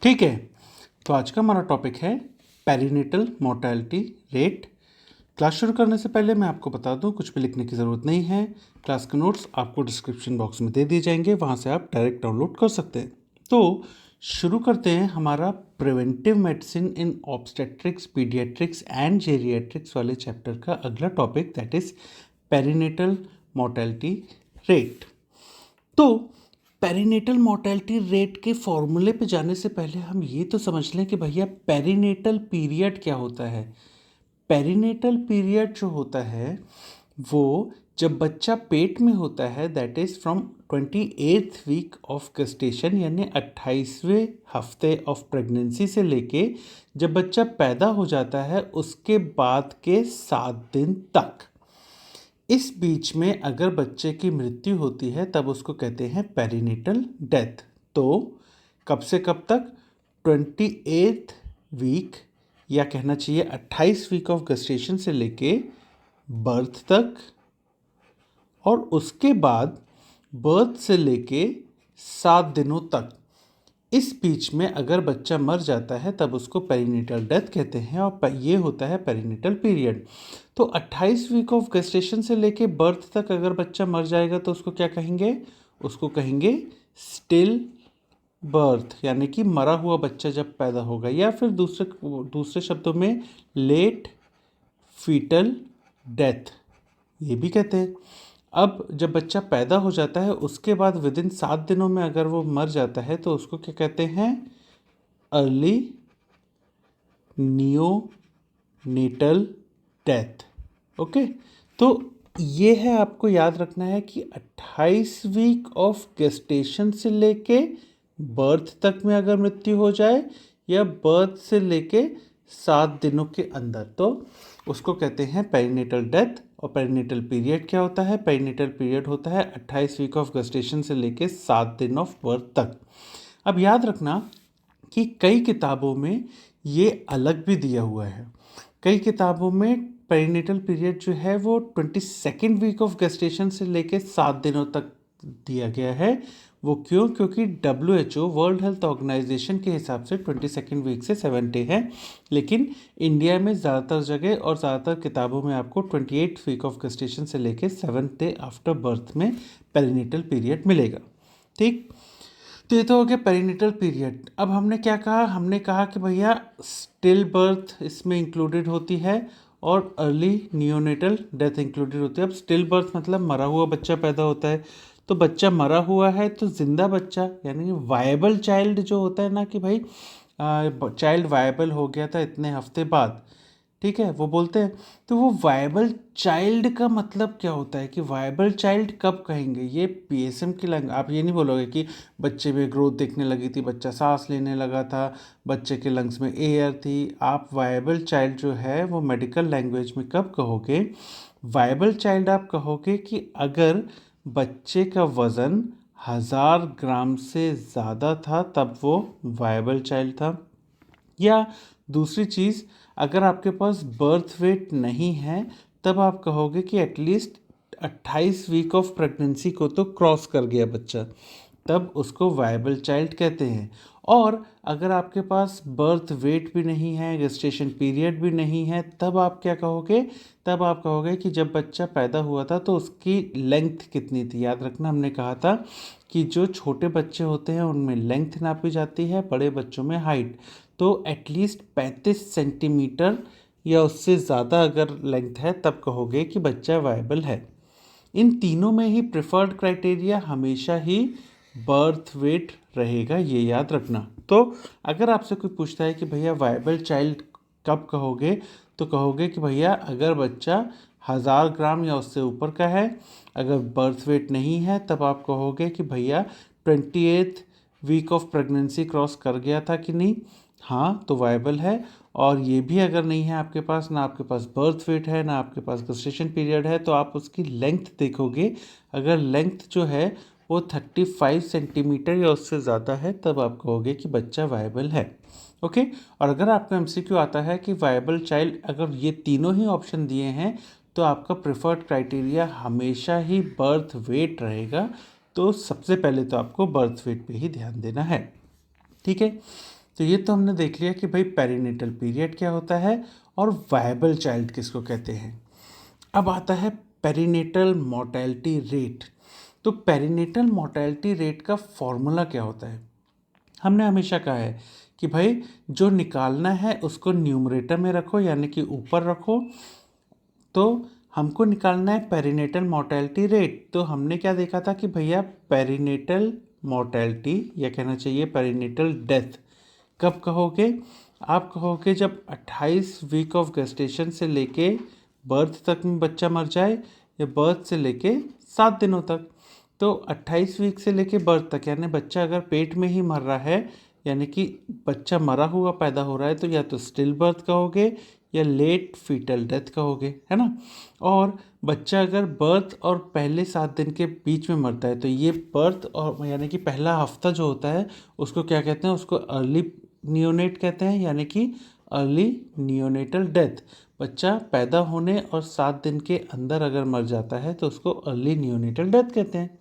ठीक है, तो आज का हमारा टॉपिक है पेरिनेटल मोर्टेलिटी रेट। क्लास शुरू करने से पहले मैं आपको बता दूं, कुछ भी लिखने की ज़रूरत नहीं है। क्लास के नोट्स आपको डिस्क्रिप्शन बॉक्स में दे दिए जाएंगे, वहां से आप डायरेक्ट डाउनलोड कर सकते हैं। तो शुरू करते हैं हमारा preventive medicine in obstetrics, paediatrics and geriatrics वाले चैप्टर का अगला topic, that is perinatal mortality rate. तो पेरिनेटल मोर्टेलिटी रेट के फॉर्मूले पे जाने से पहले हम ये तो समझ लें कि भैया पेरिनेटल पीरियड क्या होता है। पेरिनेटल पीरियड जो होता है वो जब बच्चा पेट में होता है, that is from 28th week of gestation, यानी 28वें हफ्ते ऑफ प्रेगनेंसी से लेके जब बच्चा पैदा हो जाता है उसके बाद के 7 दिन तक। इस बीच में अगर बच्चे की मृत्यु होती है तब उसको कहते हैं पेरिनेटल डेथ। तो कब से कब तक? 28th वीक, या कहना चाहिए 28 वीक ऑफ गेस्टेशन से लेके बर्थ तक, और उसके बाद बर्थ से लेके 7 दिनों तक। इस बीच में अगर बच्चा मर जाता है तब उसको पेरिनेटल डेथ कहते हैं, और ये होता है पेरिनेटल पीरियड। तो 28 वीक ऑफ गेस्टेशन से लेके बर्थ तक अगर बच्चा मर जाएगा तो उसको क्या कहेंगे? उसको कहेंगे स्टिल बर्थ, यानी कि मरा हुआ बच्चा जब पैदा होगा, या फिर दूसरे शब्दों में लेट फीटल डेथ ये भी कहते हैं। अब जब बच्चा पैदा हो जाता है उसके बाद विद इन 7 दिनों में अगर वो मर जाता है तो उसको क्या कहते हैं? Early neonatal death. ओके, तो ये है, आपको याद रखना है कि 28 वीक ऑफ गेस्टेशन से लेके बर्थ तक में अगर मृत्यु हो जाए, या बर्थ से लेके 7 दिनों के अंदर, तो उसको कहते हैं पेरिनेटल डेथ। और पेरिनेटल पीरियड क्या होता है? पेरिनेटल पीरियड होता है 28 वीक ऑफ गेस्टेशन से लेके 7 दिन ऑफ बर्थ तक। अब याद रखना कि कई किताबों में ये अलग भी दिया हुआ है। कई किताबों में पेरिनेटल पीरियड जो है वो 22nd वीक ऑफ गेस्टेशन से लेके 7 दिनों तक दिया गया है। वो क्यों? क्योंकि WHO, वर्ल्ड हेल्थ ऑर्गेनाइजेशन के हिसाब से 22nd वीक से 7 डे है, लेकिन इंडिया में ज़्यादातर जगह और ज़्यादातर किताबों में आपको 28 वीक ऑफ गेस्टेशन से लेके 7th डे आफ्टर बर्थ में पेरिनेटल पीरियड मिलेगा। ठीक, तो ये तो हो गया पेरिनेटल पीरियड। अब हमने क्या कहा? हमने कहा कि भैया स्टिल बर्थ इसमें इंक्लूडेड होती है और अर्ली नियोनेटल डेथ इंक्लूडेड होती है। अब स्टिल बर्थ मतलब मरा हुआ बच्चा पैदा होता है, तो बच्चा मरा हुआ है तो जिंदा बच्चा, यानी वायबल चाइल्ड जो होता है ना, कि भाई चाइल्ड वायबल हो गया था इतने हफ्ते बाद, ठीक है, वो बोलते हैं। तो वो वायबल चाइल्ड का मतलब क्या होता है कि वायबल चाइल्ड कब कहेंगे? ये PSM की लैंग्वेज। आप ये नहीं बोलोगे कि बच्चे में ग्रोथ दिखने लगी थी, बच्चा सांस लेने लगा था, बच्चे के लंग्स में एयर थी। आप वायबल चाइल्ड जो है वो मेडिकल लैंग्वेज में कब कहोगे? वायबल चाइल्ड आप कहोगे कि अगर बच्चे का वज़न 1000 ग्राम से ज़्यादा था तब वो वायबल चाइल्ड था। या दूसरी चीज़, अगर आपके पास बर्थ वेट नहीं है तब आप कहोगे कि एटलीस्ट 28 वीक ऑफ प्रेगनेंसी को तो क्रॉस कर गया बच्चा, तब उसको वायबल चाइल्ड कहते हैं। और अगर आपके पास बर्थ वेट भी नहीं है, गेस्टेशन पीरियड भी नहीं है, तब आप क्या कहोगे? तब आप कहोगे कि जब बच्चा पैदा हुआ था तो उसकी लेंथ कितनी थी। याद रखना, हमने कहा था कि जो छोटे बच्चे होते हैं उनमें लेंथ नापी जाती है, बड़े बच्चों में हाइट। तो एटलीस्ट 35 सेंटीमीटर या उससे ज़्यादा अगर लेंथ है तब कहोगे कि बच्चा वायबल है। इन तीनों में ही प्रेफर्ड क्राइटेरिया हमेशा ही बर्थ वेट रहेगा, ये याद रखना। तो अगर आपसे कोई पूछता है कि भैया वायबल चाइल्ड कब कहोगे, तो कहोगे कि भैया अगर बच्चा 1000 ग्राम या उससे ऊपर का है। अगर बर्थ वेट नहीं है तब आप कहोगे कि भैया 28th week of pregnancy cross कर गया था कि नहीं, हाँ तो वायबल है। और ये भी अगर नहीं है आपके पास, ना आपके पास बर्थ वेट है, ना आपके पास गेस्टेशन पीरियड है, तो आप उसकी लेंथ देखोगे। अगर लेंथ जो है वो 35 सेंटीमीटर या उससे ज़्यादा है तब आप कहोगे कि बच्चा वायबल है। ओके, और अगर आपका MCQ आता है कि वायबल चाइल्ड, अगर ये तीनों ही ऑप्शन दिए हैं तो आपका प्रेफर्ड क्राइटेरिया हमेशा ही बर्थ वेट रहेगा। तो सबसे पहले तो आपको बर्थ वेट पे ही ध्यान देना है। ठीक है, तो ये तो हमने देख लिया कि भाई पेरीनेटल पीरियड क्या होता है और वायबल चाइल्ड किसको कहते हैं। अब आता है पेरीनेटल मोर्टेलिटी रेट। तो पेरीनेटल मोर्टेलिटी रेट का फॉर्मूला क्या होता है? हमने हमेशा कहा है कि भाई जो निकालना है उसको न्यूमरेटर में रखो, यानी कि ऊपर रखो। तो हमको निकालना है पेरीनेटल मोर्टेलिटी रेट। तो हमने क्या देखा था कि भैया पेरीनेटल मोर्टेलिटी, या कहना चाहिए पेरीनेटल डेथ, कब कहोगे? आप कहोगे जब 28 वीक ऑफ गेस्टेशन से लेके बर्थ तक में बच्चा मर जाए, या बर्थ से लेके 7 दिनों तक। तो 28 वीक से लेके बर्थ तक, यानी बच्चा अगर पेट में ही मर रहा है, यानी कि बच्चा मरा हुआ पैदा हो रहा है, तो या तो स्टिल बर्थ कहोगे या लेट फीटल डेथ कहोगे, है ना। और बच्चा अगर बर्थ और पहले 7 दिन के बीच में मरता है, तो ये बर्थ और यानी कि पहला हफ्ता जो होता है उसको क्या कहते हैं? उसको अर्ली नियोनेट कहते हैं, यानी कि अर्ली नियोनेटल डेथ। बच्चा पैदा होने और 7 दिन के अंदर अगर मर जाता है तो उसको अर्ली नियोनेटल डेथ कहते हैं।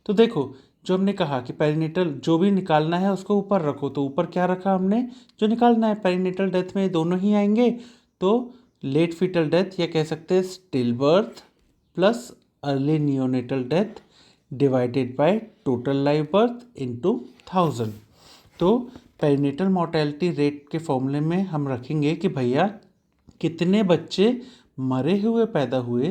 तो देखो, जो हमने कहा कि पेरीनेटल जो भी निकालना है उसको ऊपर रखो, तो ऊपर क्या रखा हमने? जो निकालना है पेरीनेटल डेथ में दोनों ही आएंगे। तो लेट फीटल डेथ, या कह सकते हैं still birth plus early neonatal death divided by total live birth into 1000। तो पेरीनेटल मोर्टेलिटी रेट के फॉर्मूले में हम रखेंगे कि भैया कितने बच्चे मरे हुए पैदा हुए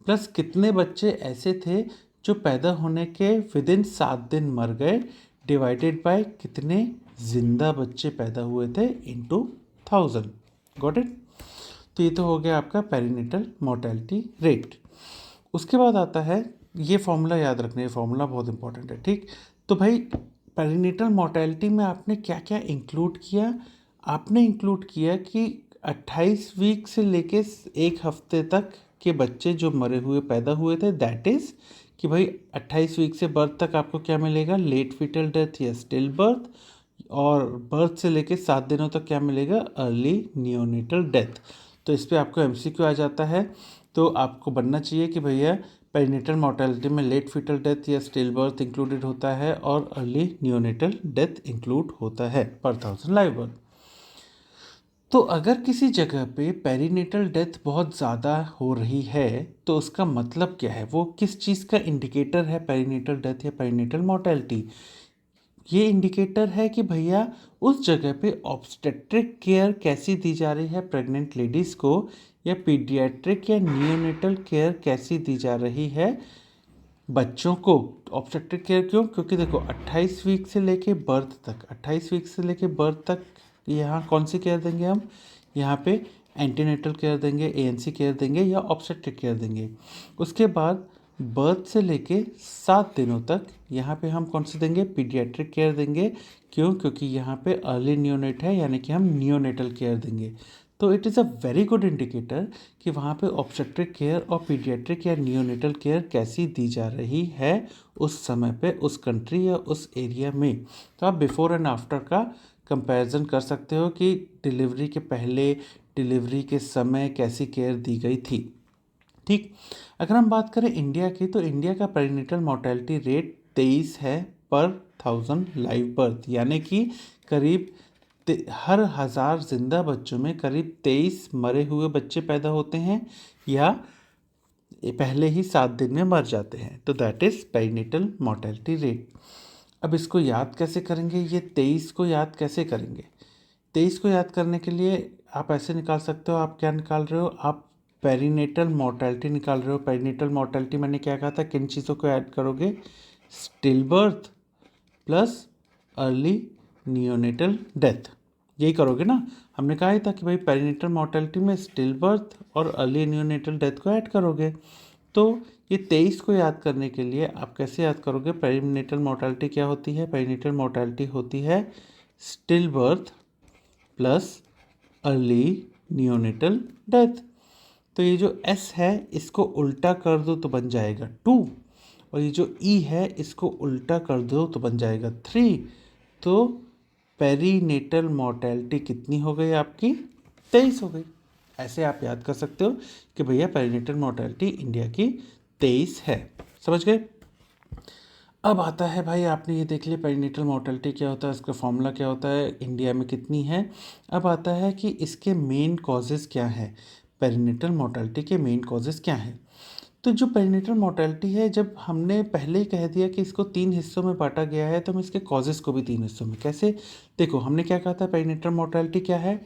प्लस कितने बच्चे ऐसे थे जो पैदा होने के विदिन 7 दिन मर गए, डिवाइडेड बाय कितने जिंदा बच्चे पैदा हुए थे इनटू 1000। Got it? तो ये तो हो गया आपका पेरीनेटल मोर्टेलिटी रेट। उसके बाद आता है, ये फॉर्मूला याद रखना, ये फॉर्मूला बहुत इंपॉर्टेंट है, ठीक। तो भाई पेरीनेटल मोर्टेलिटी में आपने क्या क्या इंक्लूड किया? आपने इंक्लूड किया कि 28 वीक से लेके 1 हफ्ते तक के बच्चे जो मरे हुए पैदा हुए थे, दैट इज़ कि भाई 28 वीक से बर्थ तक आपको क्या मिलेगा? लेट फीटल डेथ या स्टिल बर्थ। और बर्थ से लेके 7 दिनों तक क्या मिलेगा? Early neonatal death. तो इस पर आपको एमसीक्यू आ जाता है। तो आपको बनना चाहिए कि भैया पेरीनेटल मोर्टेलिटी में लेट फीटल डेथ या स्टिल बर्थ इंक्लूडेड होता है और अर्ली नियोनेटल डेथ इंक्लूड होता है पर 1000 लाइव बर्थ। तो अगर किसी जगह पे पेरीनेटल डेथ बहुत ज़्यादा हो रही है तो उसका मतलब क्या है? वो किस चीज़ का इंडिकेटर है, पेरीनेटल डेथ या पेरीनेटल मोर्टेलिटी? ये इंडिकेटर है कि भैया उस जगह पे ऑब्स्टेट्रिक केयर कैसी दी जा रही है प्रेग्नेंट लेडीज़ को, या पीडियाट्रिक या नियोनेटल केयर कैसी दी जा रही है बच्चों को। ऑब्स्टेट्रिक केयर क्यों? क्योंकि देखो 28 वीक से लेके बर्थ तक, 28 वीक से लेके बर्थ तक यहाँ कौन सी केयर देंगे हम? यहाँ पे एंटीनेटल केयर देंगे, एएनसी केयर देंगे या ऑब्स्टेट्रिक केयर देंगे। उसके बाद बर्थ से लेके 7 दिनों तक यहाँ पे हम कौन से देंगे? पीडियाट्रिक केयर देंगे। क्यों? क्योंकि यहाँ पे अर्ली नियोनेट है, यानी कि हम नियोनेटल केयर देंगे। तो it is a very good indicator कि वहाँ पे ऑब्स्टेट्रिक केयर और पीडियाट्रिक या नियोनेटल केयर कैसी दी जा रही है उस समय पे, उस कंट्री या उस एरिया में। तो आप बिफोर एंड आफ्टर का कंपैरिजन कर सकते हो कि डिलीवरी के पहले, डिलीवरी के समय कैसी केयर दी गई थी, ठीक। अगर हम बात करें इंडिया की, तो इंडिया का पेरीनेटल मोर्टेलिटी रेट 23 है पर 1000 लाइव बर्थ, यानी कि करीब हर 1000 जिंदा बच्चों में करीब 23 मरे हुए बच्चे पैदा होते हैं या पहले ही 7 दिन में मर जाते हैं। तो that is perinatal mortality rate. अब इसको याद कैसे करेंगे? ये 23 को याद कैसे करेंगे? 23 को याद करने के लिए आप ऐसे निकाल सकते हो। आप क्या निकाल रहे हो? आप पेरीनेटल मोर्टेलिटी निकाल रहे हो। पेरीनेटल मोर्टेलिटी मैंने क्या कहा था? किन चीज़ों को ऐड करोगे? Still birth plus early neonatal death, यही करोगे ना। हमने कहा ही था कि भाई पेरीनेटल मोर्टेलिटी में स्टिल बर्थ और अर्ली नियोनेटल डेथ को ऐड करोगे। तो ये 23 को याद करने के लिए आप कैसे याद करोगे? पेरीनेटल मोर्टेलिटी क्या होती है? पेरीनेटल मोर्टेलिटी होती है still birth plus early neonatal death. तो ये जो S है इसको उल्टा कर दो तो बन जाएगा 2, और ये जो E है इसको उल्टा कर दो तो बन जाएगा 3। तो पेरीनेटल मोर्टेलिटी कितनी हो गई आपकी? 23 हो गई। ऐसे आप याद कर सकते हो कि भैया पेरीनेटल मोर्टेलिटी इंडिया की 23 है। समझ गए? अब आता है भाई, आपने ये देख लिया पेरिनेटल मोर्टेलिटी क्या होता है, इसका फॉर्मूला क्या होता है, इंडिया में कितनी है। अब आता है कि इसके मेन कॉजेज़ क्या है, पेरिनेटल मोर्टेलिटी के मेन कॉजेज़ क्या हैं। तो जो पेरिनेटल मोर्टेलिटी है, जब हमने पहले ही कह दिया कि इसको 3 हिस्सों में बांटा गया है, तो हम इसके कॉजेज़ को भी 3 हिस्सों में कैसे, देखो हमने क्या कहा था, पेरिनेटल मोर्टेलिटी क्या है,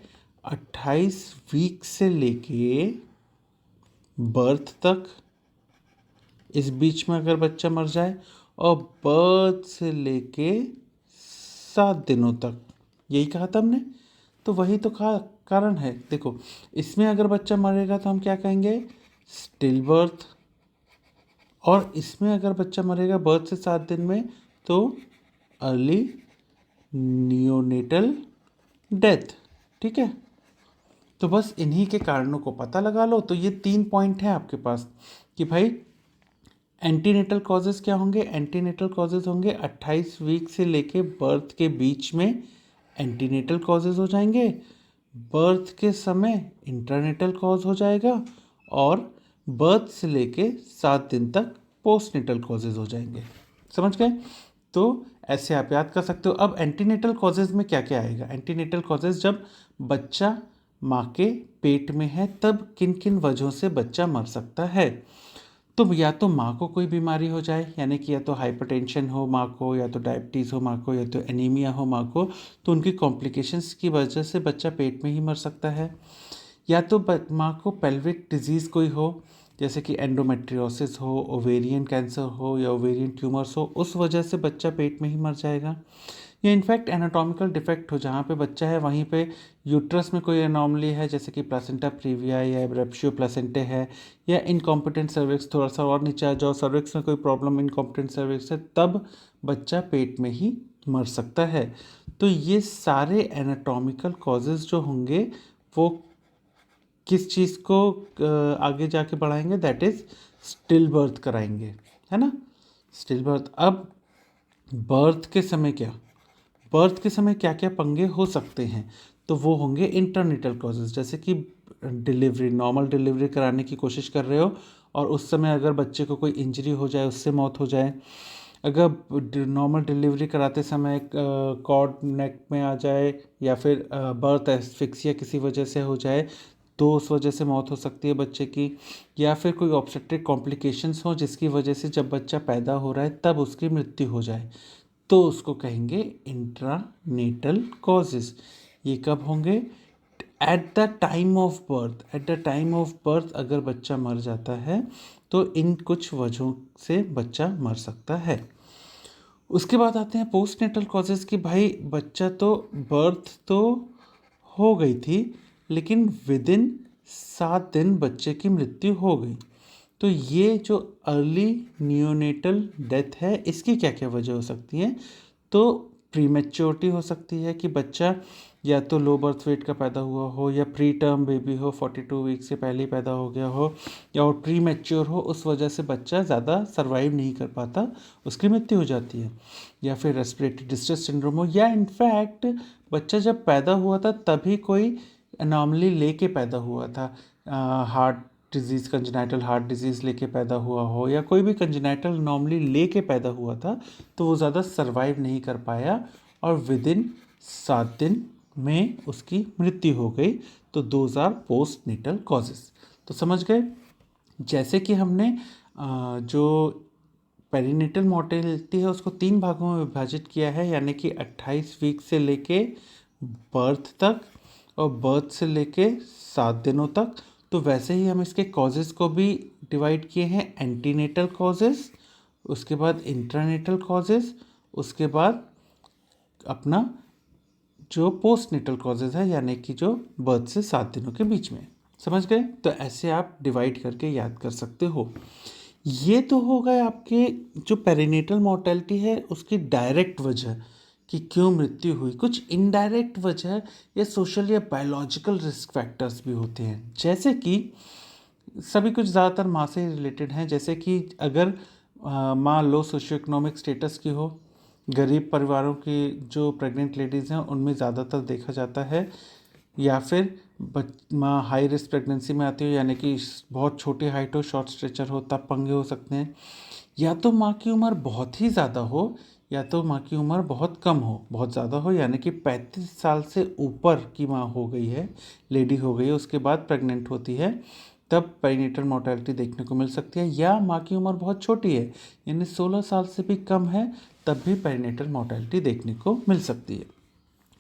28 वीक से लेके बर्थ तक, इस बीच में अगर बच्चा मर जाए, और बर्थ से लेके 7 दिनों तक, यही कहा था हमने। तो वही तो कहा कारण है, देखो इसमें अगर बच्चा मरेगा तो हम क्या कहेंगे, स्टिल बर्थ, और इसमें अगर बच्चा मरेगा बर्थ से 7 दिन में, तो अर्ली नियोनेटल डेथ। ठीक है, तो बस इन्हीं के कारणों को पता लगा लो। तो ये 3 पॉइंट है आपके पास कि भाई एंटीनेटल कॉजेज़ क्या होंगे, एंटीनेटल कॉजेज़ होंगे 28 वीक से लेके बर्थ के बीच में एंटीनेटल कॉजेज़ हो जाएंगे, बर्थ के समय इंट्रानेटल कॉज हो जाएगा, और बर्थ से लेके 7 दिन तक पोस्टनेटल कॉजेज़ हो जाएंगे। समझ गए। तो ऐसे आप याद कर सकते हो। अब एंटीनेटल कॉजेज़ में क्या क्या आएगा, एंटीनेटल कॉजेज़ जब बच्चा माँ के पेट में है तब किन किन वजहों से बच्चा मर सकता है। तो या तो माँ को कोई बीमारी हो जाए, यानी कि या तो हाइपरटेंशन हो माँ को, या तो डायबिटीज़ हो माँ को, या तो एनीमिया हो माँ को, तो उनकी कॉम्प्लिकेशंस की वजह से बच्चा पेट में ही मर सकता है। या तो माँ को पेल्विक डिजीज़ कोई हो, जैसे कि एंडोमेट्रियोसिस हो, ओवेरियन कैंसर हो, या ओवेरियन ट्यूमर्स हो, उस वजह से बच्चा पेट में ही मर जाएगा। या इनफैक्ट एनाटॉमिकल डिफेक्ट हो, जहाँ पे बच्चा है वहीं पे यूट्रस में कोई एनॉमली है, जैसे कि प्लासेंटा प्रीविया या एब्रेप्शियो प्लासेंटे है, या इनकॉम्पिटेंट सर्विक्स, थोड़ा सा और नीचे आ जाओ, सर्विक्स में कोई प्रॉब्लम इनकॉम्पिटेंट सर्विक्स है, तब बच्चा पेट में ही मर सकता है। तो ये सारे एनाटॉमिकल कॉजेज़ जो होंगे वो किस चीज़ को आगे जाके बढ़ाएंगे, दैट इज़ स्टिल बर्थ कराएंगे, है ना, स्टिल बर्थ। अब बर्थ के समय क्या, बर्थ के समय क्या क्या पंगे हो सकते हैं, तो वो होंगे इंटरनेटल कॉजेज़, जैसे कि डिलीवरी, नॉर्मल डिलीवरी कराने की कोशिश कर रहे हो और उस समय अगर बच्चे को कोई इंजरी हो जाए, उससे मौत हो जाए, अगर नॉर्मल डिलीवरी कराते समय कॉर्ड नेक में आ जाए, या फिर बर्थ एस्फिक्सिया किसी वजह से हो जाए, तो उस वजह से मौत हो सकती है बच्चे की, या फिर कोई ऑब्स्टेट्रिक कॉम्प्लिकेशंस हो जिसकी वजह से जब बच्चा पैदा हो रहा है तब उसकी मृत्यु हो जाए, तो उसको कहेंगे इंट्रानेटल कॉजेज़। ये कब होंगे, at the time of birth, at the time of birth अगर बच्चा मर जाता है तो इन कुछ वजहों से बच्चा मर सकता है। उसके बाद आते हैं पोस्टनेटल कॉजेज़ कि भाई बच्चा तो बर्थ तो हो गई थी, लेकिन विद इन 7 दिन बच्चे की मृत्यु हो गई। तो ये जो अर्ली नियोनेटल डेथ है, इसकी क्या क्या वजह हो सकती हैं, तो प्रीमेच्योरिटी हो सकती है कि बच्चा या तो लो बर्थ वेट का पैदा हुआ हो, या प्री टर्म बेबी हो, 42 वीक से पहले ही पैदा हो गया हो, या वो प्री मैच्योर हो, उस वजह से बच्चा ज़्यादा सर्वाइव नहीं कर पाता, उसकी मृत्यु हो जाती है। या फिर रेस्पिरेटरी डिस्ट्रेस सिंड्रोम हो, या इनफैक्ट बच्चा जब पैदा हुआ था तभी कोई अनॉमली लेके पैदा हुआ था, heart disease, congenital heart disease लेके पैदा हुआ हो, या कोई भी कंजेनाइटल अनॉमली लेके पैदा हुआ था, तो वो ज़्यादा सर्वाइव नहीं कर पाया और विद इन 7 दिन में उसकी मृत्यु हो गई। तो those are postnatal causes. तो समझ गए। जैसे कि हमने जो पेरीनेटल मोर्टेलिटी है उसको 3 भागों में विभाजित किया है, यानी कि 28 वीक से लेके बर्थ तक, और बर्थ से लेके 7 दिनों तक। तो वैसे ही हम इसके कॉजेज़ को भी डिवाइड किए हैं, एंटीनेटल कॉजेज़, उसके बाद इंट्रानेटल कॉजेज़, उसके बाद अपना जो पोस्टनेटल कॉजेज़ है, यानी कि जो बर्थ से 7 दिनों के बीच में। समझ गए। तो ऐसे आप डिवाइड करके याद कर सकते हो। ये तो हो गए आपके जो पेरिनेटल मोर्टेलिटी है उसकी डायरेक्ट वजह कि क्यों मृत्यु हुई। कुछ इनडायरेक्ट वजह या सोशल या बायोलॉजिकल रिस्क फैक्टर्स भी होते हैं, जैसे कि सभी कुछ ज़्यादातर माँ से रिलेटेड हैं। जैसे कि अगर माँ लो सोशियो इकोनॉमिक स्टेटस की हो, गरीब परिवारों की जो प्रेग्नेंट लेडीज़ हैं उनमें ज़्यादातर देखा जाता है, या फिर माँ हाई रिस्क प्रेगनेंसी में आती हो, यानी कि बहुत छोटी हाइट हो, शॉर्ट स्ट्रेचर हो, तब पंगे हो सकते हैं। या तो माँ की उम्र बहुत ही ज़्यादा हो या तो माँ की उम्र बहुत कम हो। बहुत ज़्यादा हो यानी कि 35 साल से ऊपर की माँ हो गई है, लेडी हो गई है, उसके बाद प्रेग्नेंट होती है, तब पेरीनेटल मोर्टेलिटी देखने को मिल सकती है। या माँ की उम्र बहुत छोटी है यानी 16 साल से भी कम है, तब भी पेरीनेटल मोर्टेलिटी देखने को मिल सकती है।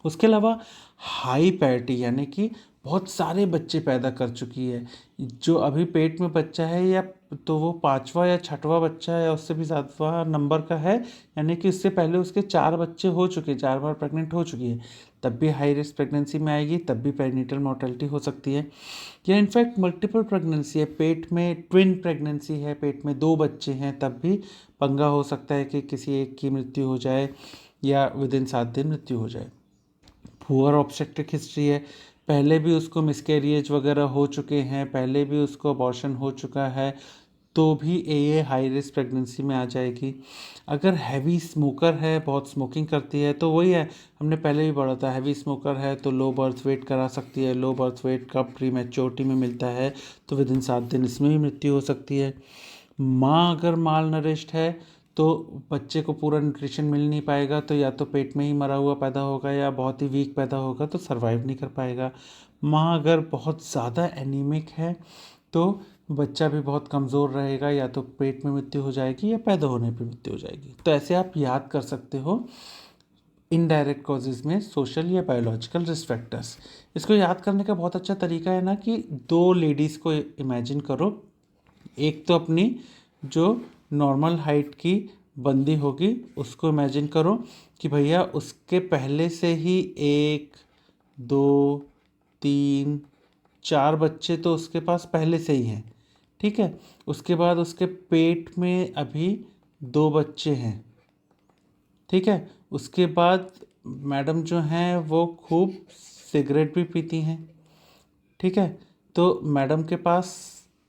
उसके अलावा हाई पैरिटी यानी कि बहुत सारे बच्चे पैदा कर चुकी है, जो अभी पेट में बच्चा है या तो वो 5वां या 6वां बच्चा है या उससे भी ज़्यादा नंबर का है, यानी कि इससे पहले उसके 4 बच्चे हो चुके हैं, 4 बार प्रेग्नेंट हो चुकी है, तब भी हाई रिस्क प्रेगनेंसी में आएगी, तब भी पेरीनेटल मोर्टेलिटी हो सकती है। या इनफैक्ट मल्टीपल प्रेगनेंसी है, पेट में ट्विन प्रेगनेंसी है, पेट में 2 बच्चे हैं, तब भी पंगा हो सकता है कि किसी एक की मृत्यु हो जाए या विदिन 7 दिन मृत्यु हो जाए। पुअर ऑब्स्टेट्रिक हिस्ट्री है, पहले भी उसको मिसकैरिएज वगैरह हो चुके हैं, पहले भी उसको अबॉर्शन हो चुका है, तो भी ये हाई रिस्क प्रेगनेंसी में आ जाएगी। अगर हैवी स्मोकर है, बहुत स्मोकिंग करती है, तो वही है, हमने पहले भी पढ़ा था, हैवी स्मोकर है तो लो बर्थ वेट करा सकती है। लो बर्थ वेट कब प्री मैच्योरिटी में मिलता है, तो विदिन 7 दिन इसमें भी मृत्यु हो सकती है। माँ अगर माल नरिश्ड है तो बच्चे को पूरा न्यूट्रिशन मिल नहीं पाएगा, तो या तो पेट में ही मरा हुआ पैदा होगा या बहुत ही वीक पैदा होगा, तो सर्वाइव नहीं कर पाएगा। माँ अगर बहुत ज़्यादा एनीमिक है तो बच्चा भी बहुत कमज़ोर रहेगा, या तो पेट में मृत्यु हो जाएगी या पैदा होने पे मृत्यु हो जाएगी। तो ऐसे आप याद कर सकते हो इनडायरेक्ट कॉजेज़ में सोशल या बायोलॉजिकल रिस्क फैक्टर्स। इसको याद करने का बहुत अच्छा तरीका है ना कि 2 लेडीज़ को इमेजिन करो, एक तो अपनी जो नॉर्मल हाइट की बंदी होगी उसको इमेजिन करो कि भैया उसके पहले से ही 1 2 3 4 बच्चे तो उसके पास पहले से ही हैं, ठीक है। उसके बाद उसके पेट में अभी 2 बच्चे हैं, ठीक है। उसके बाद मैडम जो हैं वो खूब सिगरेट भी पीती हैं, ठीक है। तो मैडम के पास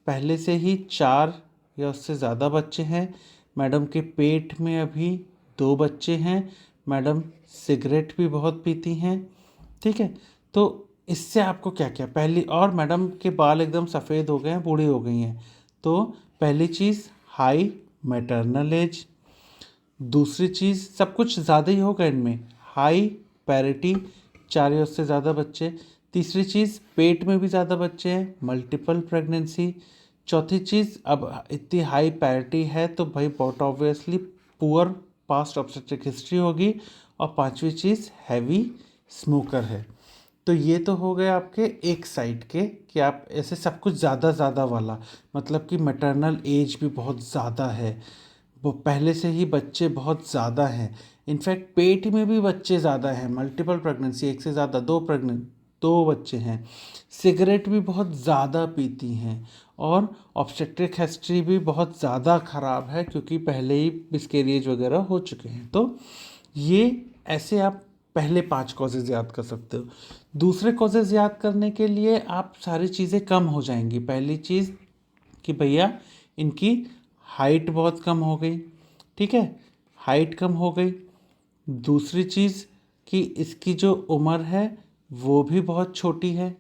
पहले से ही 4 या उससे ज़्यादा बच्चे हैं, मैडम के पेट में अभी 2 बच्चे हैं, मैडम सिगरेट भी बहुत पीती हैं, ठीक है। तो इससे आपको क्या क्या पहली, और मैडम के बाल एकदम सफ़ेद हो गए हैं, बूढ़ी हो गई हैं, तो पहली चीज़ हाई मैटरनल एज, दूसरी चीज़ सब कुछ ज़्यादा ही होगा इनमें, हाई पैरिटी, 4 या उससे ज़्यादा बच्चे, तीसरी चीज़ पेट में भी ज़्यादा बच्चे हैं, मल्टीपल प्रेगनेंसी, चौथी चीज़ अब इतनी हाई पैरिटी है तो भाई बहुत obviously poor past obstetric history होगी, और पांचवी चीज़ हैवी स्मोकर है। तो ये तो हो गए आपके एक साइड के कि आप ऐसे सब कुछ ज़्यादा ज़्यादा वाला, मतलब कि मैटरनल एज भी बहुत ज़्यादा है, वो पहले से ही बच्चे बहुत ज़्यादा हैं, इनफैक्ट पेट में भी बच्चे ज़्यादा हैं, मल्टीपल प्रेगनेंसी, एक से ज़्यादा, 2 बच्चे हैं, सिगरेट भी बहुत ज़्यादा पीती हैं, और ऑब्स्टेट्रिक हिस्ट्री भी बहुत ज़्यादा ख़राब है क्योंकि पहले ही मिसकैरेज वगैरह हो चुके हैं। तो ये ऐसे आप पहले 5 कॉजेज़ याद कर सकते हो। दूसरे कॉजेज़ याद करने के लिए आप सारी चीज़ें कम हो जाएंगी। पहली चीज़ कि भैया इनकी हाइट बहुत कम हो गई, ठीक है, हाइट कम हो गई। दूसरी चीज़ कि इसकी जो उम्र है वो भी बहुत छोटी है।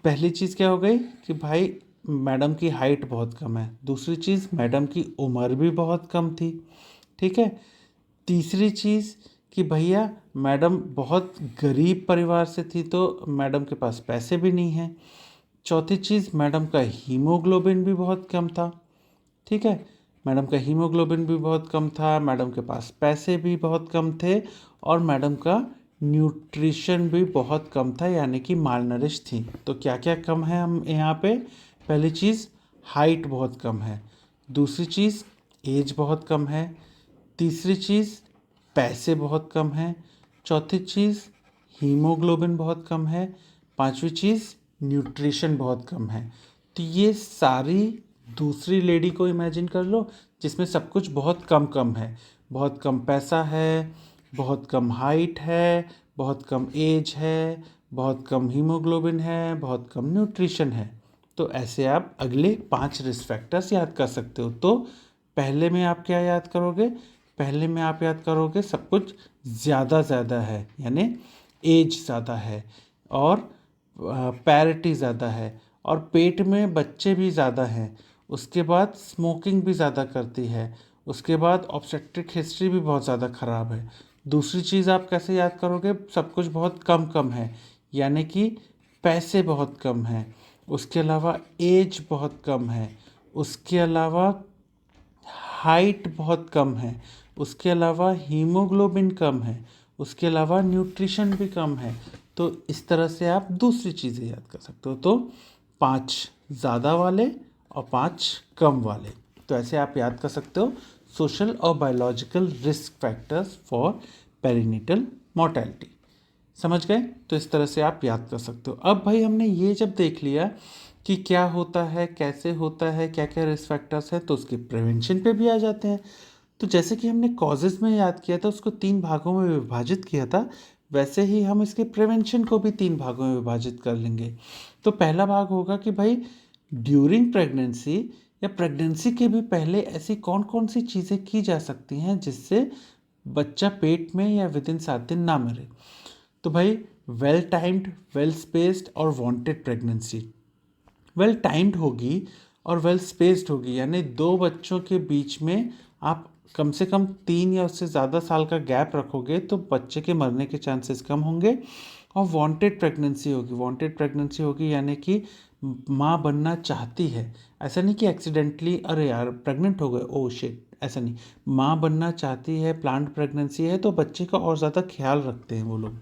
पहली चीज़ क्या हो गई कि भाई मैडम की हाइट बहुत कम है, दूसरी चीज़ मैडम की उम्र भी बहुत कम थी, ठीक है। तीसरी चीज़ कि भैया मैडम बहुत गरीब परिवार से थी तो मैडम के पास पैसे भी नहीं हैं। चौथी चीज़ मैडम का हीमोग्लोबिन भी बहुत कम था, ठीक है, मैडम का हीमोग्लोबिन भी बहुत कम था, मैडम के पास पैसे भी बहुत कम थे, और मैडम का न्यूट्रिशन भी बहुत कम था यानी कि मालनरिश थी। तो क्या क्या कम है हम यहाँ पे, पहली चीज़ हाइट बहुत कम है, दूसरी चीज़ एज बहुत कम है, तीसरी चीज़ पैसे बहुत कम हैं, चौथी चीज़ हीमोग्लोबिन बहुत कम है, पांचवी चीज़ न्यूट्रिशन बहुत कम है। तो ये सारी दूसरी लेडी को इमेजिन कर लो जिसमें सब कुछ बहुत कम कम है, बहुत कम पैसा है, बहुत कम हाइट है, बहुत कम एज है, बहुत कम हीमोग्लोबिन है, बहुत कम न्यूट्रिशन है। तो ऐसे आप अगले 5 रिस्क फैक्टर्स याद कर सकते हो। तो पहले में आप क्या याद करोगे, पहले में आप याद करोगे सब कुछ ज़्यादा ज़्यादा है यानी एज ज़्यादा है, और पैरिटी ज़्यादा है, और पेट में बच्चे भी ज़्यादा हैं, उसके बाद स्मोकिंग भी ज़्यादा करती है, उसके बाद ऑब्स्टेट्रिक हिस्ट्री भी बहुत ज़्यादा ख़राब है। दूसरी चीज़ आप कैसे याद करोगे, सब कुछ बहुत कम कम है, यानी कि पैसे बहुत कम हैं, उसके अलावा एज बहुत कम है, उसके अलावा हाइट बहुत कम है, उसके अलावा हीमोग्लोबिन कम है, उसके अलावा न्यूट्रिशन भी कम है। तो इस तरह से आप दूसरी चीज़ें याद कर सकते हो। तो 5 ज़्यादा वाले और 5 कम वाले, तो ऐसे आप याद कर सकते हो सोशल और biological risk factors for perinatal mortality. समझ गए? तो इस तरह से आप याद कर सकते हो। अब भाई हमने ये जब देख लिया कि क्या होता है, कैसे होता है, क्या क्या रिस्क फैक्टर्स है, तो उसके प्रिवेंशन पे भी आ जाते हैं। तो जैसे कि हमने कॉजेज़ में याद किया था, उसको 3 भागों में विभाजित किया था, वैसे ही हम इसके प्रिवेंशन को भी 3 भागों में विभाजित कर लेंगे। तो पहला भाग होगा कि भाई ड्यूरिंग प्रेगनेंसी या प्रेगनेंसी के भी पहले ऐसी कौन कौन सी चीज़ें की जा सकती हैं जिससे बच्चा पेट में या विद इन 7 दिन ना मरे। तो भाई वेल टाइम्ड, वेल स्पेस्ड और वांटेड प्रेगनेंसी। वेल टाइम्ड होगी और वेल स्पेस्ड होगी, यानी 2 बच्चों के बीच में आप कम से कम 3 या उससे ज़्यादा साल का गैप रखोगे तो बच्चे के मरने के चांसेस कम होंगे। और वांटेड प्रेगनेंसी होगी, वांटेड प्रेगनेंसी होगी यानी कि माँ बनना चाहती है, ऐसा नहीं कि एक्सीडेंटली अरे यार प्रेग्नेंट हो गए ओ शिट, ऐसा नहीं, माँ बनना चाहती है, प्लान्ड प्रेगनेंसी है, तो बच्चे का और ज़्यादा ख्याल रखते हैं वो लोग।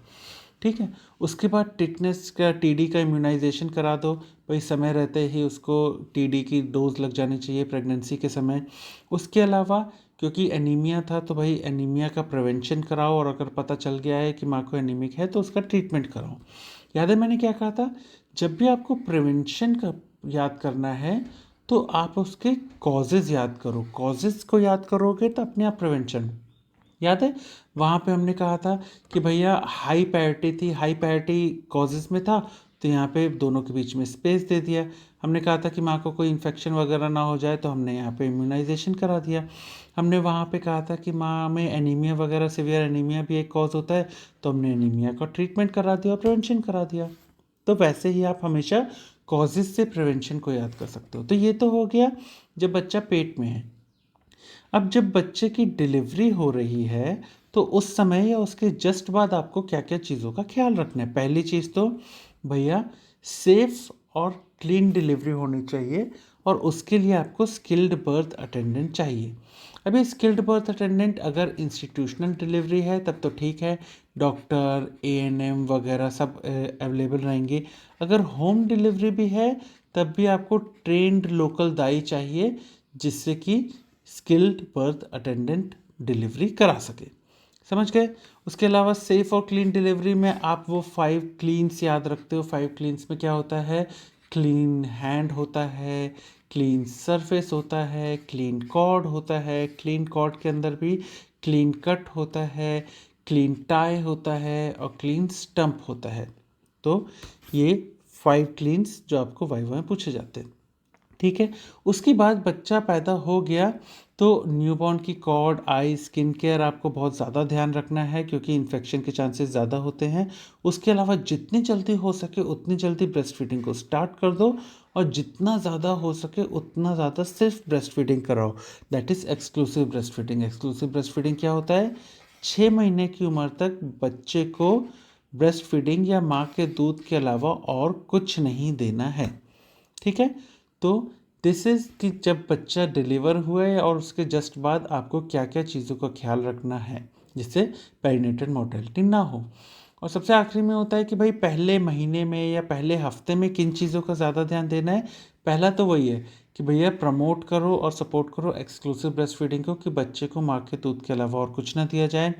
ठीक है। उसके बाद टिटनेस का, टीडी का इम्यूनाइजेशन करा दो भाई, समय रहते ही उसको टीडी की डोज लग जानी चाहिए प्रेगनेंसी के समय। उसके अलावा क्योंकि एनीमिया था तो भाई एनीमिया का प्रिवेंशन कराओ, और अगर पता चल गया है कि माँ को एनीमिक है तो उसका ट्रीटमेंट कराओ। याद है मैंने क्या कहा था, जब भी आपको प्रिवेंशन का याद करना है तो आप उसके कॉजेज़ याद करो, कॉजेज़ को याद करोगे तो अपने आप प्रिवेंशन। याद है वहाँ पे हमने कहा था कि भैया हाई प्रायोरिटी थी, हाई प्रायोरिटी कॉजेज़ में था, तो यहाँ पे दोनों के बीच में स्पेस दे दिया। हमने कहा था कि माँ को कोई इन्फेक्शन वगैरह ना हो जाए तो हमने यहाँ पे इम्यूनाइजेशन करा दिया। हमने वहाँ पे कहा था कि माँ में एनीमिया वगैरह, सीवियर एनीमिया भी एक कॉज होता है, तो हमने एनीमिया का ट्रीटमेंट करा दिया और प्रिवेंशन करा दिया। तो वैसे ही आप हमेशा कॉजेज़ से प्रिवेंशन को याद कर सकते हो। तो ये तो हो गया जब बच्चा पेट में है। अब जब बच्चे की डिलीवरी हो रही है तो उस समय या उसके जस्ट बाद आपको क्या क्या चीज़ों का ख्याल रखना है। पहली चीज़ तो भैया सेफ और क्लीन डिलीवरी होनी चाहिए, और उसके लिए आपको स्किल्ड बर्थ अटेंडेंट चाहिए। अभी स्किल्ड बर्थ अटेंडेंट अगर इंस्टीट्यूशनल डिलीवरी है तब तो ठीक है, डॉक्टर एएनएम वगैरह सब अवेलेबल रहेंगे। अगर होम डिलीवरी भी है तब भी आपको ट्रेंड लोकल दाई चाहिए, जिससे कि स्किल्ड बर्थ अटेंडेंट डिलीवरी करा सके। समझ गए? उसके अलावा सेफ और क्लीन डिलीवरी में आप वो 5 क्लीन्स याद रखते हो। 5 क्लीन्स में क्या होता है, क्लीन हैंड होता है, क्लीन सरफेस होता है, क्लीन कॉर्ड होता है, क्लीन कॉर्ड के अंदर भी क्लीन कट होता है, क्लीन टाई होता है और क्लीन स्टंप होता है। तो ये 5 क्लीन्स जो आपको वाइवा में पूछे जाते हैं। ठीक है। उसके बाद बच्चा पैदा हो गया तो न्यूबॉर्न की कॉर्ड, आई, स्किन केयर आपको बहुत ज़्यादा ध्यान रखना है क्योंकि इन्फेक्शन के चांसेस ज़्यादा होते हैं। उसके अलावा जितनी जल्दी हो सके उतनी जल्दी ब्रेस्ट फीडिंग को स्टार्ट कर दो, और जितना ज़्यादा हो सके उतना ज़्यादा सिर्फ ब्रेस्ट फीडिंग कराओ, that is exclusive breast feeding. Exclusive breast feeding क्या होता है, 6 महीने की उम्र तक बच्चे को ब्रेस्ट फीडिंग या माँ के दूध के अलावा और कुछ नहीं देना है। ठीक है। तो दिस इज़ कि जब बच्चा डिलीवर हुआ है और उसके जस्ट बाद आपको क्या क्या चीज़ों का ख्याल रखना है जिससे पेरिनेटल मोर्टेलिटी ना हो। और सबसे आखिरी में होता है कि भाई पहले महीने में या पहले हफ्ते में किन चीज़ों का ज़्यादा ध्यान देना है। पहला तो वही है कि भैया प्रमोट करो और सपोर्ट करो एक्सक्लूसिव ब्रेस्ट फीडिंग को, कि बच्चे को माँ के दूध के अलावा और कुछ ना दिया जाए।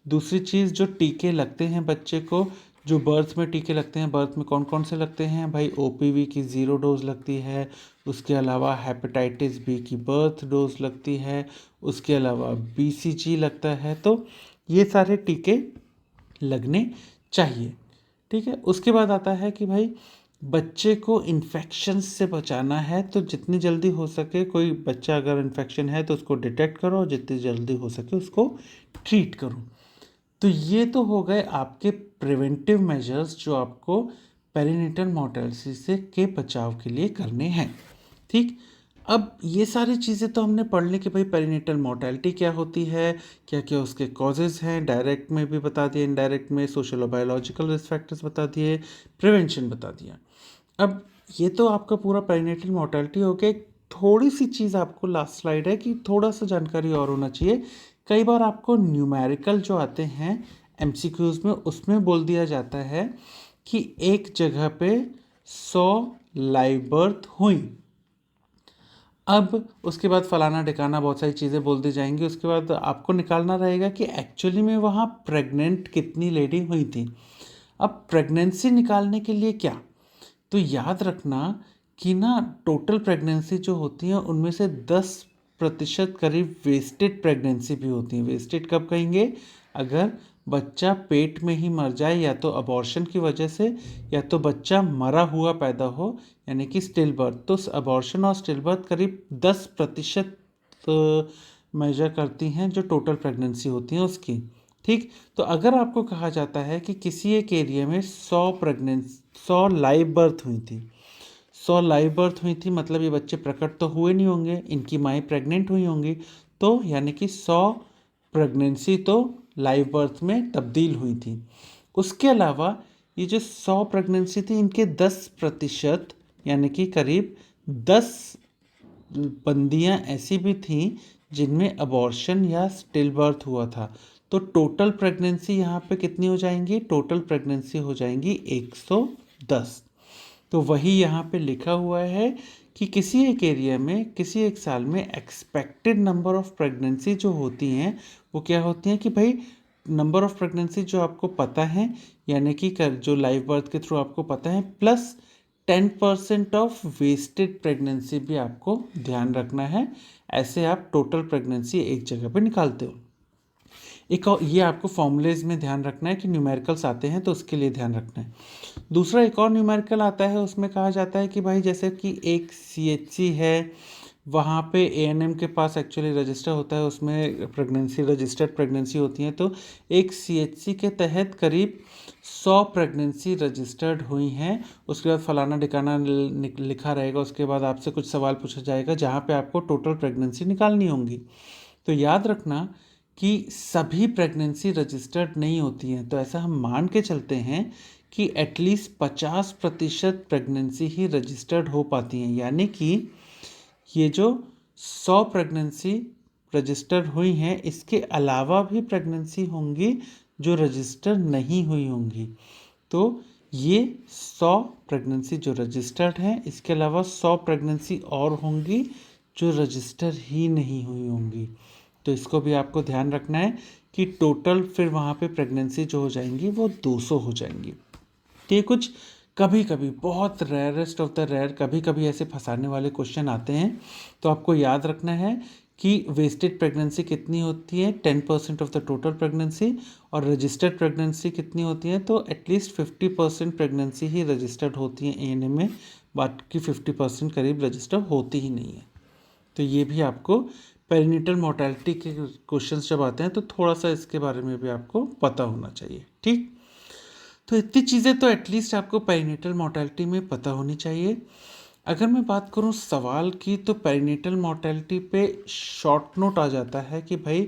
दूसरी चीज़, जो टीके लगते हैं बच्चे को, जो बर्थ में टीके लगते हैं, बर्थ में कौन कौन से लगते हैं भाई, ओपीवी की 0 डोज लगती है, उसके अलावा हेपेटाइटिस बी की बर्थ डोज लगती है, उसके अलावा बीसीजी लगता है। तो ये सारे टीके लगने चाहिए। ठीक है। उसके बाद आता है कि भाई बच्चे को इन्फेक्शन से बचाना है, तो जितनी जल्दी हो सके कोई बच्चा अगर इन्फेक्शन है तो उसको डिटेक्ट करो, और जितनी जल्दी हो सके उसको ट्रीट करो। तो ये तो हो गए आपके प्रिवेंटिव मेजर्स जो आपको पेरिनेटल मोर्टेलिटी से के बचाव के लिए करने हैं। ठीक। अब ये सारी चीज़ें तो हमने पढ़ ली कि भाई पेरिनेटल मोर्टेलिटी क्या होती है, क्या क्या उसके कॉजेज़ हैं, डायरेक्ट में भी बता दिए, इनडायरेक्ट में सोशल और बायोलॉजिकल रिस्क फैक्टर्स बता दिए, प्रिवेंशन बता दिया। अब ये तो आपका पूरा पेरिनेटल मोर्टेलिटी हो गया। थोड़ी सी चीज़ आपको लास्ट स्लाइड है कि थोड़ा सा जानकारी और होना चाहिए। कई बार आपको न्यूमेरिकल जो आते हैं एमसीक्यूज़ में, उसमें बोल दिया जाता है कि एक जगह पे 100 लाइव बर्थ हुई। अब उसके बाद फलाना ढिकाना बहुत सारी चीज़ें बोल दी जाएंगी। उसके बाद आपको निकालना रहेगा कि एक्चुअली में वहाँ प्रेग्नेंट कितनी लेडी हुई थी। अब प्रेगनेंसी निकालने के लिए क्या, तो याद रखना कि ना टोटल प्रेगनेंसी जो होती है उनमें से 10% करीब वेस्टेड प्रेगनेंसी भी होती है। वेस्टेड कब कहेंगे, अगर बच्चा पेट में ही मर जाए, या तो अबॉर्शन की वजह से, या तो बच्चा मरा हुआ पैदा हो, यानी कि स्टिल बर्थ। तो अबॉर्शन और स्टिल बर्थ करीब 10% मेजर करती हैं जो टोटल प्रेगनेंसी होती हैं उसकी। ठीक, तो अगर आपको कहा जाता है कि किसी एक एरिया में 100 लाइव बर्थ हुई थी, 100 लाइव बर्थ हुई थी, मतलब ये बच्चे प्रकट तो हुए नहीं होंगे, इनकी माएँ प्रेग्नेंट हुई होंगी, तो यानी कि 100 प्रेगनेंसी तो लाइव बर्थ में तब्दील हुई थी। उसके अलावा ये जो 100 प्रेगनेंसी थी, इनके 10% यानी कि करीब 10 बंदियां ऐसी भी थीं जिनमें अबॉर्शन या स्टिल बर्थ हुआ था। तो टोटल प्रेगनेंसी यहाँ पे कितनी हो जाएंगी, टोटल प्रेगनेंसी हो जाएंगी 110। तो वही यहाँ पे लिखा हुआ है कि किसी एक एरिया में किसी एक साल में एक्सपेक्टेड नंबर ऑफ प्रेगनेंसी जो होती हैं वो क्या होती हैं कि भाई नंबर ऑफ प्रेगनेंसी जो आपको पता है, यानी कि जो लाइव बर्थ के थ्रू आपको पता है, प्लस 10% ऑफ वेस्टेड प्रेगनेंसी भी आपको ध्यान रखना है। ऐसे आप टोटल प्रेगनेंसी एक जगह पे निकालते हो। एक और ये आपको फॉर्मूलेज में ध्यान रखना है कि न्यूमेरिकल्स आते हैं तो उसके लिए ध्यान रखना है। दूसरा एक और न्यूमेरिकल आता है, उसमें कहा जाता है कि भाई जैसे कि एक सीएचसी है, वहाँ पे एएनएम के पास एक्चुअली रजिस्टर होता है, उसमें प्रेगनेंसी रजिस्टर्ड प्रेगनेंसी होती हैं, तो एक सीएचसी के तहत करीब 100 प्रेगनेंसी रजिस्टर्ड हुई हैं। उसके बाद फलाना ठिकाना लिखा रहेगा, उसके बाद आपसे कुछ सवाल पूछा जाएगा जहाँ पे आपको टोटल प्रेगनेंसी निकालनी होंगी। तो याद रखना कि सभी प्रेगनेंसी रजिस्टर्ड नहीं होती हैं, तो ऐसा हम मान के चलते हैं कि एटलीस्ट 50% प्रेगनेंसी ही रजिस्टर्ड हो पाती हैं। यानी कि ये जो 100 प्रेगनेंसी रजिस्टर हुई हैं, इसके अलावा भी प्रेगनेंसी होंगी जो रजिस्टर नहीं हुई होंगी। तो ये 100 प्रेगनेंसी जो रजिस्टर्ड हैं, इसके अलावा 100 प्रेगनेंसी और होंगी जो रजिस्टर ही नहीं हुई होंगी। तो इसको भी आपको ध्यान रखना है कि टोटल फिर वहाँ पे प्रेगनेंसी जो हो जाएंगी वो 200 हो जाएंगी। तो ये कुछ कभी कभी बहुत रेयरेस्ट ऑफ द रेयर कभी कभी ऐसे फंसाने वाले क्वेश्चन आते हैं। तो आपको याद रखना है कि वेस्टेड प्रेगनेंसी कितनी होती है, 10% ऑफ द टोटल प्रेगनेंसी, और रजिस्टर्ड प्रेगनेंसी कितनी होती है, तो एटलीस्ट 50% प्रेगनेंसी ही रजिस्टर्ड होती है एएनएम में, बाकी 50% करीब रजिस्टर होती ही नहीं है। तो ये भी आपको पेरिनेटल मोर्टेलिटी के क्वेश्चंस जब आते हैं तो थोड़ा सा इसके बारे में भी आपको पता होना चाहिए। ठीक, तो इतनी चीज़ें तो एटलीस्ट आपको पेरिनेटल मोर्टेलिटी में पता होनी चाहिए। अगर मैं बात करूं सवाल की, तो पेरिनेटल मोर्टेलिटी पे शॉर्ट नोट आ जाता है कि भाई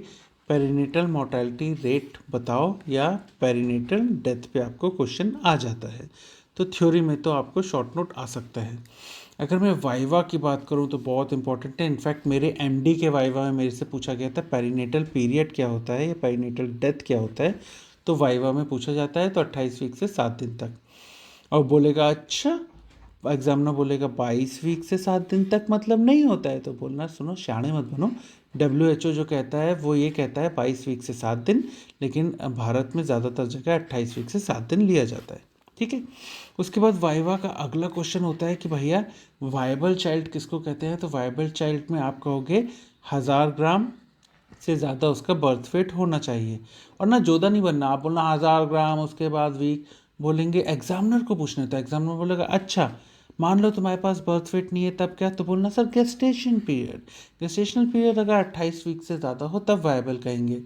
पेरिनेटल मोर्टेलिटी रेट बताओ, या पेरिनेटल डेथ पे आपको क्वेश्चन आ जाता है। तो थ्योरी में तो आपको शॉर्ट नोट आ सकता है। अगर मैं वाइवा की बात करूं तो बहुत इंपॉर्टेंट है। इनफैक्ट मेरे एमडी के वाइवा में मेरे से पूछा गया था पेरिनेटल पीरियड क्या होता है या पेरिनेटल डेथ क्या होता है, तो वाइवा में पूछा जाता है। तो 28 वीक से 7 दिन तक। और बोलेगा अच्छा, एग्जामिनर बोलेगा 22 वीक से 7 दिन तक मतलब नहीं होता है, तो बोलना सुनो शाणे मत बनो, WHO जो कहता है वो ये कहता है 22 वीक से 7 दिन, लेकिन भारत में ज़्यादातर जगह 28 वीक से 7 दिन लिया जाता है। ठीक है, उसके बाद वाइवा का अगला क्वेश्चन होता है कि भैया वायबल चाइल्ड किसको कहते हैं, तो वायबल चाइल्ड में आप कहोगे 1000 ग्राम से ज़्यादा उसका बर्थ वेट होना चाहिए। और ना जोधा नहीं बनना, आप बोलना 1000 ग्राम उसके बाद वीक बोलेंगे, एग्जामिनर को पूछना था, एग्जामिनर बोलेगा अच्छा मान लो तुम्हारे पास बर्थ वेट नहीं है तब क्या, तो बोलना sir gestation period, gestational period अगर 28 वीक से ज़्यादा हो तब वायबल कहेंगे।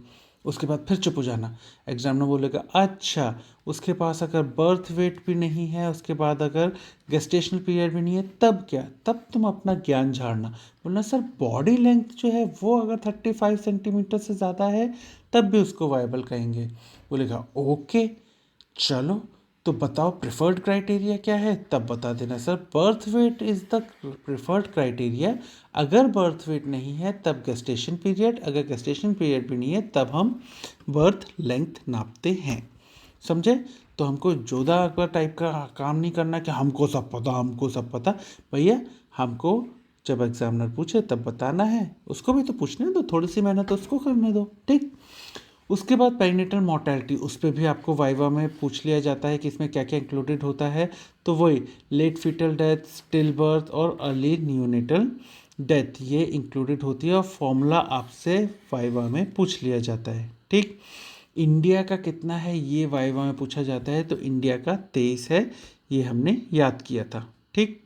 उसके बाद फिर चुप हो जाना। एग्जामिनर बोलेगा अच्छा, उसके पास अगर बर्थ वेट भी नहीं है, उसके बाद अगर गेस्टेशनल पीरियड भी नहीं है, तब क्या? तब तुम अपना ज्ञान झाड़ना। बोलना सर बॉडी लेंथ जो है वो अगर 35 सेंटीमीटर से ज़्यादा है तब भी उसको वायबल कहेंगे। बोलेगा ओके, चलो तो बताओ प्रिफर्ड क्राइटेरिया क्या है, तब बता देना sir birth weight is the preferred criteria. अगर बर्थ वेट नहीं है तब गेस्टेशन पीरियड, अगर गेस्टेशन पीरियड भी नहीं है तब हम बर्थ लेंथ नापते हैं। समझे? तो हमको जोधा अकबर टाइप का काम नहीं करना कि हमको सब पता, हमको सब पता। भैया हमको जब एग्जामिनर पूछे तब बताना है, उसको भी तो पूछने दो, थोड़ी सी मेहनत उसको करने दो, ठीक। उसके बाद पेरिनेटल मोर्टेलिटी, उस पर भी आपको वाइवा में पूछ लिया जाता है कि इसमें क्या क्या इंक्लूडेड होता है। तो वही late foetal death, stillbirth और अर्ली न्यूनेटल डेथ ये इंक्लूडेड होती है और फॉर्मूला आपसे वाइवा में पूछ लिया जाता है, ठीक। इंडिया का कितना है ये वाइवा में पूछा जाता है, तो इंडिया का 23 है, ये हमने याद किया था, ठीक।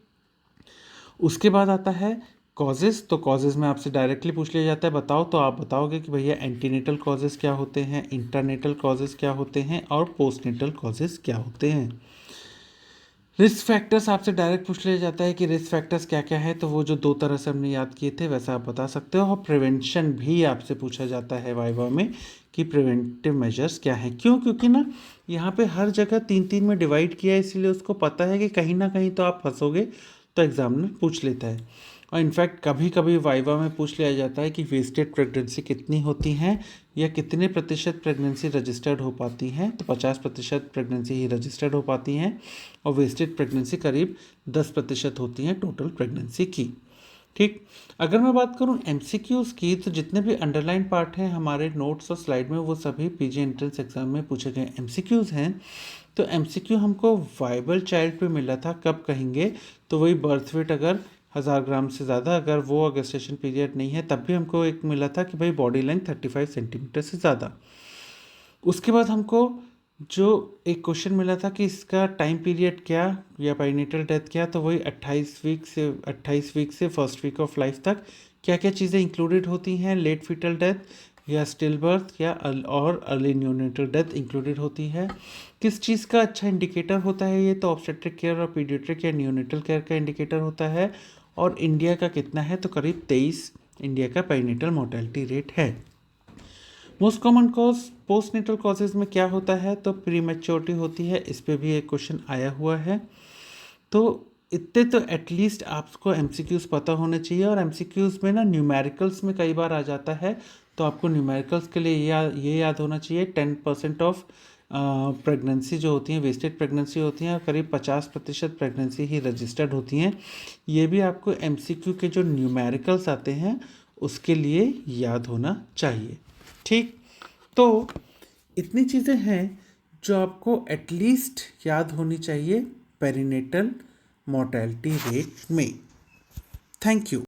उसके बाद आता है कॉजेज़। तो कॉजेज़ में आपसे डायरेक्टली पूछ लिया जाता है बताओ, तो आप बताओगे कि भैया एंटीनेटल कॉजेज़ क्या होते हैं, इंटरनेटल कॉजेज़ क्या होते हैं और पोस्टनेटल कॉजेज़ क्या होते हैं। रिस्क फैक्टर्स आपसे डायरेक्ट पूछ लिया जाता है कि रिस्क फैक्टर्स क्या क्या है, तो वो जो 2 तरह से हमने याद किए थे वैसा आप बता सकते हो। और प्रिवेंशन भी आपसे पूछा जाता है वाइवा में कि प्रिवेंटिव मेजर्स क्या हैं। क्यों? क्योंकि ना यहाँ पे हर जगह 3-3 में डिवाइड किया है, इसलिए उसको पता है कि कहीं ना कहीं तो आप फंसोगे, तो एग्जामिनर पूछ लेता है। और इनफैक्ट कभी कभी वाइवा में पूछ लिया जाता है कि वेस्टेड प्रेगनेंसी कितनी होती हैं या कितने प्रतिशत प्रेगनेंसी रजिस्टर्ड हो पाती हैं। तो 50% प्रेगनेंसी ही रजिस्टर्ड हो पाती हैं और वेस्टेड प्रेगनेंसी करीब 10% होती हैं टोटल प्रेगनेंसी की, ठीक। अगर मैं बात करूं एमसीक्यूज़ की, तो जितने भी अंडरलाइन पार्ट हैं हमारे नोट्स और स्लाइड में वो सभी पीजी एंट्रेंस एग्जाम में पूछे गए एमसीक्यूज़ हैं। तो एमसीक्यू हमको वाइबल चाइल्ड पे मिला था, कब कहेंगे? तो वही बर्थ वेट अगर 1000 ग्राम से ज़्यादा, अगर वो गेस्टेशन पीरियड नहीं है तब भी हमको एक मिला था कि भाई बॉडी लेंथ 35 सेंटीमीटर से ज़्यादा। उसके बाद हमको जो एक क्वेश्चन मिला था कि इसका टाइम पीरियड क्या या पेरिनेटल डेथ क्या, तो वही 28 वीक से फर्स्ट वीक ऑफ लाइफ तक क्या क्या चीज़ें इंक्लूडेड होती हैं। लेट फीटल डेथ या स्टिल बर्थ या और अर्ली न्यूनेटल डेथ इंक्लूडेड होती है। किस चीज़ का अच्छा इंडिकेटर होता है ये? तो ऑब्स्टेट्रिक केयर और पीडियाट्रिक या न्यूनेटल केयर का इंडिकेटर होता है। और इंडिया का कितना है? तो करीब 23 इंडिया का पेरिनेटल मोर्टेलिटी रेट है। Most common cause postnatal causes में क्या होता है? तो प्रीमेच्योरिटी होती है, इस पे भी एक क्वेश्चन आया हुआ है। तो इतने तो एटलीस्ट आपको एमसीक्यूज़ पता होने चाहिए। और एमसीक्यूज़ में ना न्यूमेरिकल्स में कई बार आ जाता है, तो आपको न्यूमेरिकल्स के लिए ये याद होना चाहिए 10% ऑफ प्रेगनेंसी जो होती हैं वेस्टेड प्रेगनेंसी होती हैं और करीब 50% प्रेगनेंसी ही रजिस्टर्ड होती हैं। ये भी आपको एमसीक्यू के जो न्यूमेरिकल्स आते हैं उसके लिए याद होना चाहिए, ठीक। तो इतनी चीज़ें हैं जो आपको एटलीस्ट याद होनी चाहिए पेरिनेटल मोर्टेलिटी रेट में। Thank you.